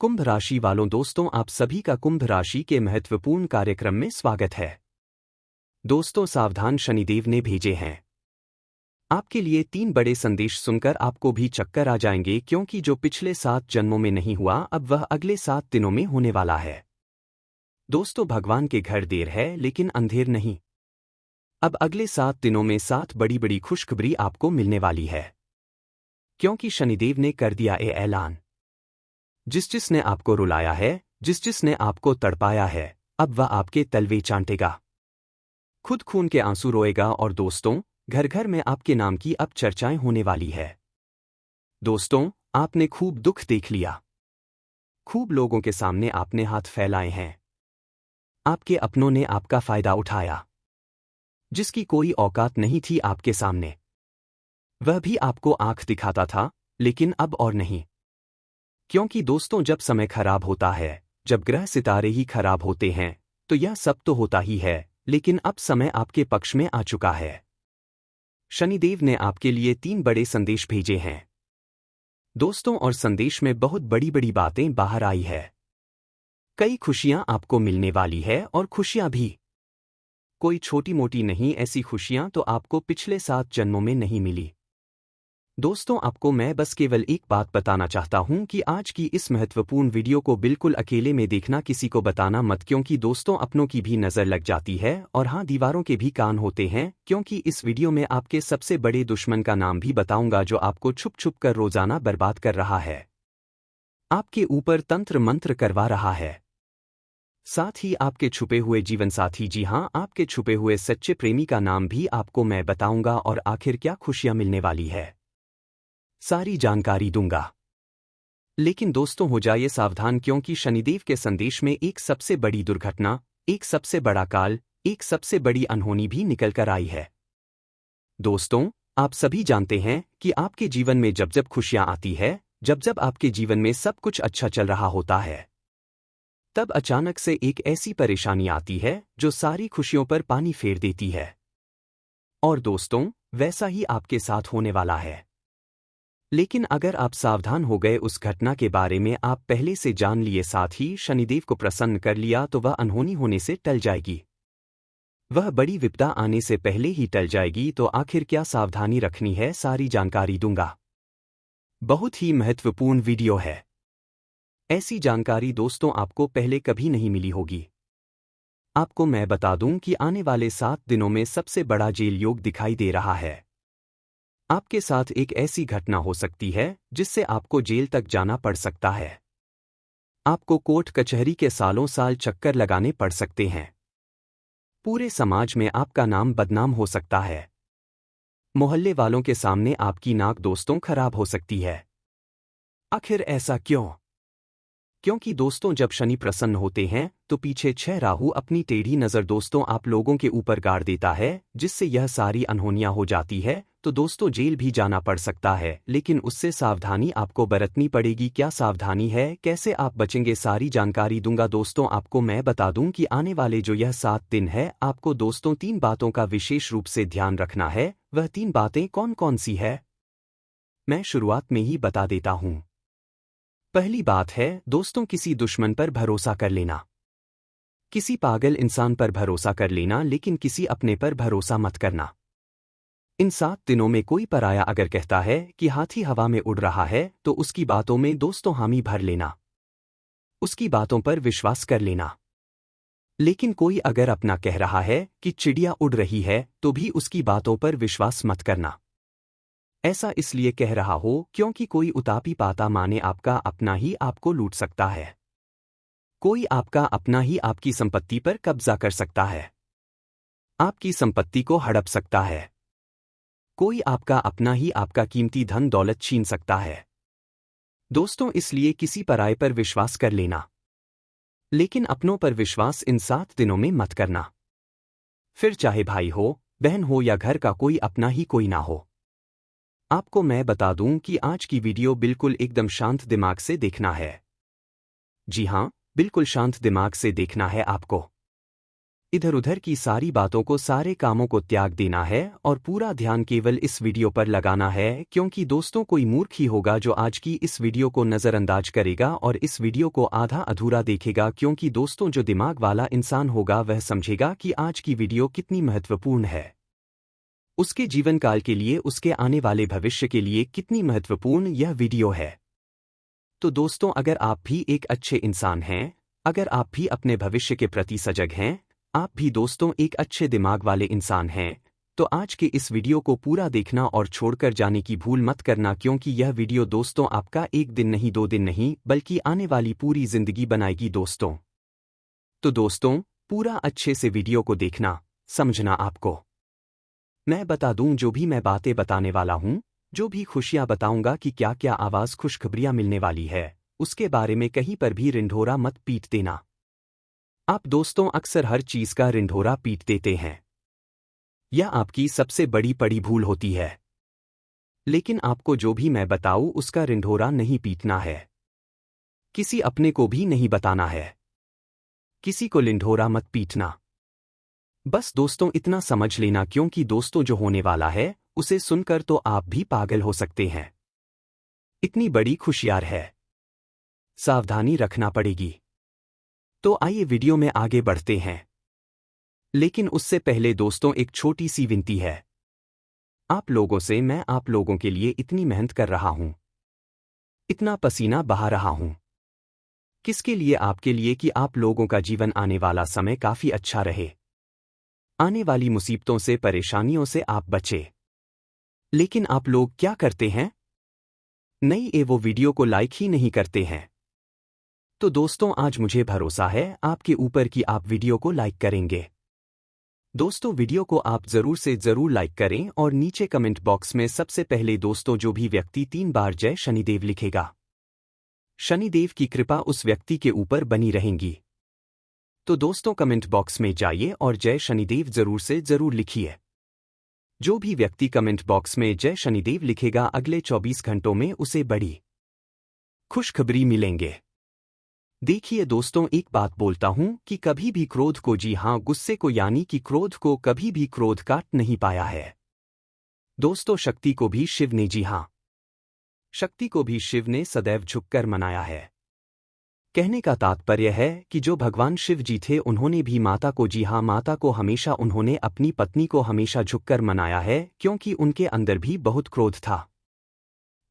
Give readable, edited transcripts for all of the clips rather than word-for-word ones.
कुंभ राशि वालों दोस्तों, आप सभी का कुंभ राशि के महत्वपूर्ण कार्यक्रम में स्वागत है। दोस्तों, सावधान, शनिदेव ने भेजे हैं आपके लिए 3 बड़े संदेश। सुनकर आपको भी चक्कर आ जाएंगे, क्योंकि जो पिछले 7 जन्मों में नहीं हुआ अब वह अगले 7 दिनों में होने वाला है। दोस्तों, भगवान के घर देर है लेकिन अंधेर नहीं। अब अगले 7 दिनों में 7 बड़ी बड़ी खुशखबरी आपको मिलने वाली है, क्योंकि शनिदेव ने कर दिया ये ऐलान। जिसने आपको रुलाया है, जिसने आपको तड़पाया है, अब वह आपके तलवे चाटेगा, खुद खून के आंसू रोएगा। और दोस्तों, घर घर में आपके नाम की अब चर्चाएं होने वाली है। दोस्तों, आपने खूब दुख देख लिया, खूब लोगों के सामने आपने हाथ फैलाए हैं। आपके अपनों ने आपका फायदा उठाया, जिसकी कोई औकात नहीं थी आपके सामने। वह भी आपको आंख दिखाता था, लेकिन अब और नहीं। क्योंकि दोस्तों, जब समय खराब होता है, जब ग्रह सितारे ही खराब होते हैं, तो यह सब तो होता ही है, लेकिन अब समय आपके पक्ष में आ चुका है। शनिदेव ने आपके लिए 3 बड़े संदेश भेजे हैं दोस्तों, और संदेश में बहुत बड़ी बड़ी बातें बाहर आई है। कई खुशियां आपको मिलने वाली है, और खुशियां भी कोई छोटी मोटी नहीं। ऐसी खुशियां तो आपको पिछले 7 जन्मों में नहीं मिली। दोस्तों, आपको मैं बस केवल एक बात बताना चाहता हूं कि आज की इस महत्वपूर्ण वीडियो को बिल्कुल अकेले में देखना, किसी को बताना मत, क्योंकि दोस्तों अपनों की भी नज़र लग जाती है, और हाँ, दीवारों के भी कान होते हैं। क्योंकि इस वीडियो में आपके सबसे बड़े दुश्मन का नाम भी बताऊंगा, जो आपको छुप छुप कर रोजाना बर्बाद कर रहा है, आपके ऊपर तंत्र मंत्र करवा रहा है। साथ ही आपके छुपे हुए जीवन साथी, जी हाँ, आपके छुपे हुए सच्चे प्रेमी का नाम भी आपको मैं बताऊंगा, और आखिर क्या खुशियां मिलने वाली है, सारी जानकारी दूंगा। लेकिन दोस्तों, हो जाइए सावधान, क्योंकि शनिदेव के संदेश में एक सबसे बड़ी दुर्घटना, एक सबसे बड़ा काल, एक सबसे बड़ी अनहोनी भी निकल कर आई है। दोस्तों, आप सभी जानते हैं कि आपके जीवन में जब जब खुशियां आती है, जब जब आपके जीवन में सब कुछ अच्छा चल रहा होता है, तब अचानक से एक ऐसी परेशानी आती है जो सारी खुशियों पर पानी फेर देती है। और दोस्तों, वैसा ही आपके साथ होने वाला है। लेकिन अगर आप सावधान हो गए, उस घटना के बारे में आप पहले से जान लिए, साथ ही शनिदेव को प्रसन्न कर लिया, तो वह अनहोनी होने से टल जाएगी। वह बड़ी विपदा आने से पहले ही टल जाएगी। तो आखिर क्या सावधानी रखनी है, सारी जानकारी दूंगा। बहुत ही महत्वपूर्ण वीडियो है। ऐसी जानकारी दोस्तों आपको पहले कभी नहीं मिली होगी। आपको मैं बता दूं कि आने वाले 7 दिनों में सबसे बड़ा जेल योग दिखाई दे रहा है। आपके साथ एक ऐसी घटना हो सकती है जिससे आपको जेल तक जाना पड़ सकता है। आपको कोर्ट कचहरी के सालों साल चक्कर लगाने पड़ सकते हैं। पूरे समाज में आपका नाम बदनाम हो सकता है। मोहल्ले वालों के सामने आपकी नाक दोस्तों खराब हो सकती है। आखिर ऐसा क्यों? क्योंकि दोस्तों, जब शनि प्रसन्न होते हैं तो पीछे 6 राहु अपनी टेढ़ी नज़र दोस्तों आप लोगों के ऊपर गाड़ देता है, जिससे यह सारी अनहोनियां हो जाती है। तो दोस्तों, जेल भी जाना पड़ सकता है, लेकिन उससे सावधानी आपको बरतनी पड़ेगी। क्या सावधानी है, कैसे आप बचेंगे, सारी जानकारी दूंगा। दोस्तों, आपको मैं बता दूं कि आने वाले जो यह 7 दिन है, आपको दोस्तों 3 बातों का विशेष रूप से ध्यान रखना है। वह 3 बातें कौन कौन सी है, मैं शुरुआत में ही बता देता हूं। पहली बात है दोस्तों, किसी दुश्मन पर भरोसा कर लेना। किसी पागल इंसान पर भरोसा कर लेना, लेकिन किसी अपने पर भरोसा मत करना। इन 7 दिनों में कोई पराया अगर कहता है कि हाथी हवा में उड़ रहा है, तो उसकी बातों में दोस्तों हामी भर लेना, उसकी बातों पर विश्वास कर लेना। लेकिन कोई अगर अपना कह रहा है कि चिड़िया उड़ रही है, तो भी उसकी बातों पर विश्वास मत करना। ऐसा इसलिए कह रहा हो क्योंकि कोई उतापी पाता माने आपका अपना ही आपको लूट सकता है। कोई आपका अपना ही आपकी संपत्ति पर कब्जा कर सकता है, आपकी संपत्ति को हड़प सकता है। कोई आपका अपना ही आपका कीमती धन दौलत छीन सकता है। दोस्तों, इसलिए किसी पराये पर विश्वास कर लेना, लेकिन अपनों पर विश्वास इन 7 दिनों में मत करना। फिर चाहे भाई हो, बहन हो, या घर का कोई अपना ही कोई ना हो। आपको मैं बता दूं कि आज की वीडियो बिल्कुल एकदम शांत दिमाग से देखना है। जी हां, बिल्कुल शांत दिमाग से देखना है आपको। इधर उधर की सारी बातों को, सारे कामों को त्याग देना है और पूरा ध्यान केवल इस वीडियो पर लगाना है, क्योंकि दोस्तों कोई मूर्ख ही होगा जो आज की इस वीडियो को नज़रअंदाज करेगा और इस वीडियो को आधा अधूरा देखेगा, क्योंकि दोस्तों जो दिमाग वाला इंसान होगा वह समझेगा कि आज की वीडियो कितनी महत्वपूर्ण है, उसके जीवन काल के लिए, उसके आने वाले भविष्य के लिए कितनी महत्वपूर्ण यह वीडियो है। तो दोस्तों अगर आप भी एक अच्छे इंसान हैं, अगर आप भी अपने भविष्य के प्रति सजग हैं, आप भी दोस्तों एक अच्छे दिमाग वाले इंसान हैं, तो आज के इस वीडियो को पूरा देखना और छोड़कर जाने की भूल मत करना, क्योंकि यह वीडियो दोस्तों आपका एक दिन नहीं, 2 दिन नहीं, बल्कि आने वाली पूरी जिंदगी बनाएगी दोस्तों। तो दोस्तों पूरा अच्छे से वीडियो को देखना, समझना। आपको मैं बता दूं, जो भी मैं बातें बताने वाला हूं, जो भी खुशियां बताऊंगा कि क्या क्या आवाज खुशखबरियां मिलने वाली है, उसके बारे में कहीं पर भी रिंढोरा मत पीट देना। आप दोस्तों अक्सर हर चीज का रिंढोरा पीट देते हैं, यह आपकी सबसे बड़ी भूल होती है। लेकिन आपको जो भी मैं बताऊं उसका रिंढोरा नहीं पीटना है, किसी अपने को भी नहीं बताना है, किसी को रिंढोरा मत पीटना। बस दोस्तों इतना समझ लेना, क्योंकि दोस्तों जो होने वाला है उसे सुनकर तो आप भी पागल हो सकते हैं। इतनी बड़ी खुशियार है, सावधानी रखना पड़ेगी। तो आइए वीडियो में आगे बढ़ते हैं, लेकिन उससे पहले दोस्तों एक छोटी सी विनती है आप लोगों से। मैं आप लोगों के लिए इतनी मेहनत कर रहा हूं, इतना पसीना बहा रहा हूं, किसके लिए? आपके लिए, कि आप लोगों का जीवन, आने वाला समय काफी अच्छा रहे, आने वाली मुसीबतों से, परेशानियों से आप बचे। लेकिन आप लोग क्या करते हैं? नहीं, वो वीडियो को लाइक ही नहीं करते हैं। तो दोस्तों आज मुझे भरोसा है आपके ऊपर कि आप वीडियो को लाइक करेंगे। दोस्तों वीडियो को आप जरूर से जरूर लाइक करें और नीचे कमेंट बॉक्स में सबसे पहले दोस्तों जो भी व्यक्ति 3 बार जय शनिदेव लिखेगा, शनिदेव की कृपा उस व्यक्ति के ऊपर बनी रहेंगी। तो दोस्तों कमेंट बॉक्स में जाइए और जय शनिदेव जरूर से जरूर लिखिए। जो भी व्यक्ति कमेंट बॉक्स में जय शनिदेव लिखेगा, अगले 24 घंटों में उसे बड़ी खुशखबरी मिलेंगे। देखिए दोस्तों एक बात बोलता हूं कि कभी भी क्रोध को, जी हां गुस्से को, यानी कि क्रोध को कभी भी क्रोध काट नहीं पाया है। दोस्तों शक्ति को भी शिव ने, जी हां शक्ति को भी शिव ने सदैव झुककर मनाया है। कहने का तात्पर्य है कि जो भगवान शिव जी थे उन्होंने भी माता को, जी हां माता को हमेशा, उन्होंने अपनी पत्नी को हमेशा झुककर मनाया है, क्योंकि उनके अंदर भी बहुत क्रोध था।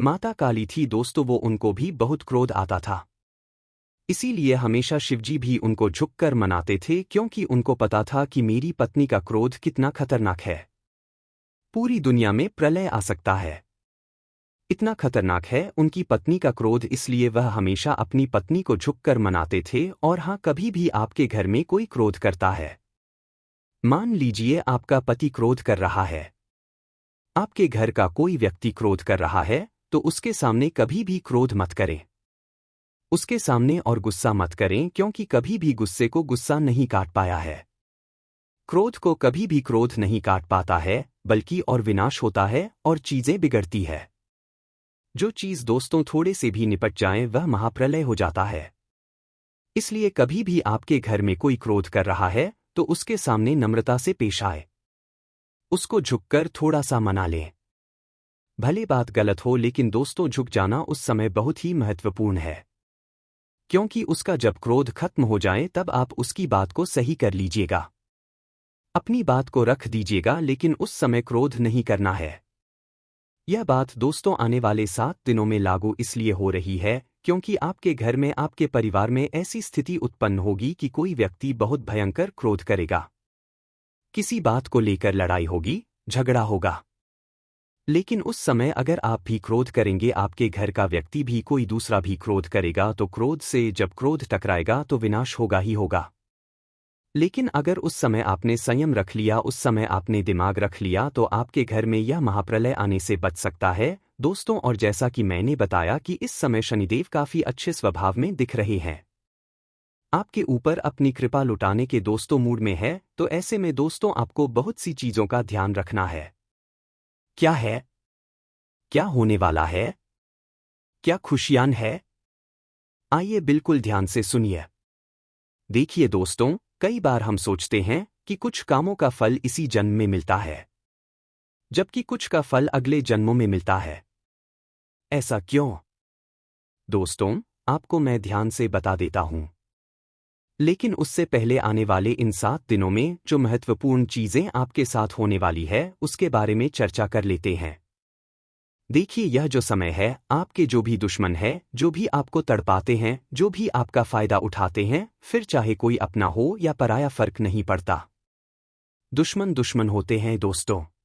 माता काली थी दोस्तों, वो उनको भी बहुत क्रोध आता था, इसीलिए हमेशा शिवजी भी उनको झुककर मनाते थे, क्योंकि उनको पता था कि मेरी पत्नी का क्रोध कितना खतरनाक है, पूरी दुनिया में प्रलय आ सकता है, इतना खतरनाक है उनकी पत्नी का क्रोध, इसलिए वह हमेशा अपनी पत्नी को झुककर मनाते थे। और हाँ, कभी भी आपके घर में कोई क्रोध करता है, मान लीजिए आपका पति क्रोध कर रहा है, आपके घर का कोई व्यक्ति क्रोध कर रहा है, तो उसके सामने कभी भी क्रोध मत करें, उसके सामने और गुस्सा मत करें, क्योंकि कभी भी गुस्से को गुस्सा नहीं काट पाया है, क्रोध को कभी भी क्रोध नहीं काट पाता है, बल्कि और विनाश होता है और चीजें बिगड़ती है। जो चीज दोस्तों थोड़े से भी निपट जाए वह महाप्रलय हो जाता है। इसलिए कभी भी आपके घर में कोई क्रोध कर रहा है तो उसके सामने नम्रता से पेश आए, उसको झुककर थोड़ा सा मना लें। भले बात गलत हो, लेकिन दोस्तों झुक जाना उस समय बहुत ही महत्वपूर्ण है, क्योंकि उसका जब क्रोध खत्म हो जाए तब आप उसकी बात को सही कर लीजिएगा, अपनी बात को रख दीजिएगा, लेकिन उस समय क्रोध नहीं करना है। यह बात दोस्तों आने वाले 7 दिनों में लागू इसलिए हो रही है क्योंकि आपके घर में, आपके परिवार में ऐसी स्थिति उत्पन्न होगी कि कोई व्यक्ति बहुत भयंकर क्रोध करेगा, किसी बात को लेकर लड़ाई होगी, झगड़ा होगा। लेकिन उस समय अगर आप भी क्रोध करेंगे, आपके घर का व्यक्ति भी, कोई दूसरा भी क्रोध करेगा, तो क्रोध से जब क्रोध टकराएगा तो विनाश होगा ही होगा। लेकिन अगर उस समय आपने संयम रख लिया, उस समय आपने दिमाग रख लिया, तो आपके घर में यह महाप्रलय आने से बच सकता है दोस्तों। और जैसा कि मैंने बताया कि इस समय शनिदेव काफी अच्छे स्वभाव में दिख रहे हैं, आपके ऊपर अपनी कृपा लुटाने के दोस्तों मूड में है, तो ऐसे में दोस्तों आपको बहुत सी चीजों का ध्यान रखना है। क्या है? क्या होने वाला है? क्या खुशियां है? आइए बिल्कुल ध्यान से सुनिए। देखिए दोस्तों, कई बार हम सोचते हैं कि कुछ कामों का फल इसी जन्म में मिलता है, जबकि कुछ का फल अगले जन्मों में मिलता है। ऐसा क्यों? दोस्तों, आपको मैं ध्यान से बता देता हूं। लेकिन उससे पहले आने वाले इन 7 दिनों में जो महत्वपूर्ण चीजें आपके साथ होने वाली है उसके बारे में चर्चा कर लेते हैं। देखिए, यह जो समय है, आपके जो भी दुश्मन है, जो भी आपको तड़पाते हैं, जो भी आपका फायदा उठाते हैं, फिर चाहे कोई अपना हो या पराया फर्क नहीं पड़ता। दुश्मन दुश्मन होते हैं दोस्तों।